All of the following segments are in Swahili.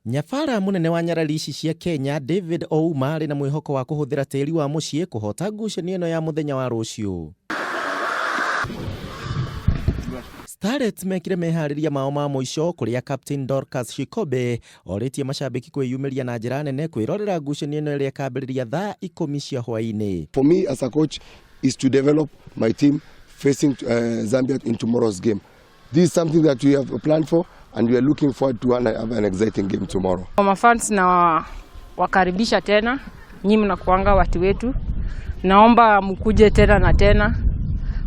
Nyabara munene wa nyararici cia Kenya David Ouma ari na mwihoko wa kuhuthira tiri wa mucii kuhota ngucanio ino ya muthenya wa ruciu. Starlets mekire mehariria mao ma muico kuria Captain Dorcas Shikobe oritie macambiki kwiyumiria na njira nene kwirorera ngucanio ino iria kambiriria thaa 10 cia hwaini. For me as a coach is to develop my team facing Zambia in tomorrow's game. This is something that we have planned for and we are looking forward to have an exciting game tomorrow. Mafans na wakaribisha tena, nyinyi mnakuanga watu wetu. Naomba mkuje tena na tena.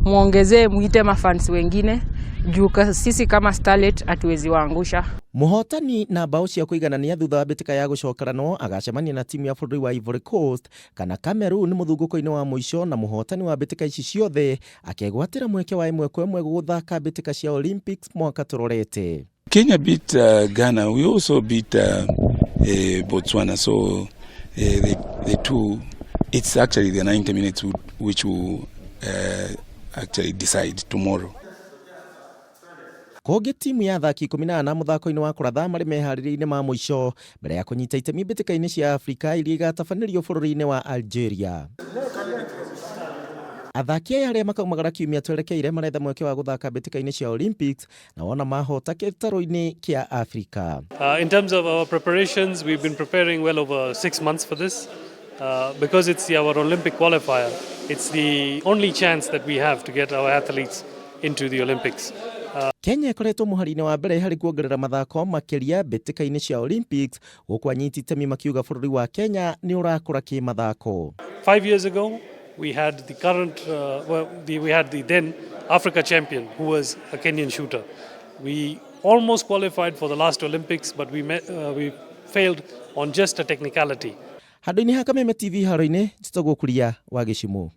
Muongezee muite mafans wengine. Juu sisi kama Starlet hatuwezi waangusha. Muhotani na bao cia kuiganania thutha wa bitika ya gucokerano agacemania na timu ya bũrũri wa Ivory Coast kana Cameroon muthuguko-ini wa muico, na muhotani wa bitika ici ciothe akegwatira mweke wa mweke guthaka bitika cia Olympics mwaka turorete. Kenya beat Ghana. We also beat Botswana. So the two, it's actually the 90 minutes which will actually decide tomorrow. Koge timu ya athaki 18 muthako-ini wa kuratha mari meharĩria-inĩ ma muico mbere ya kunyita itemi mbĩtĩka-inĩ cia Afrika iria igatabanĩrio bũrũri-inĩ wa Algeria. Athaki aya arĩa makaumagara kiumia twerekeire maretha mweke wa guthaka mbĩtĩka-inĩ cia Olympics na wona mahota gĩtaro-inĩ kĩa Afrika. In terms of our preparations, we've been preparing well over 6 months for this. Because it's our Olympic qualifier, it's the only chance that we have to get our athletes into the Olympics. Kenya ikoretwo muhari-inĩ wa mbere harĩ kuongerera mathako makĩria mbĩtĩka-inĩ cia Olympics, gũkũ anyiti itemi makiuga bũrũri wa Kenya nĩ ũrakũra kĩmathako. 5 years ago, we had the then Africa champion who was a Kenyan shooter. We almost qualified for the last Olympics, but we failed on just a technicality. Handũ-inĩ ha Kameme TV haro-inĩ, Njitagwo Kuria wa Gĩcimo.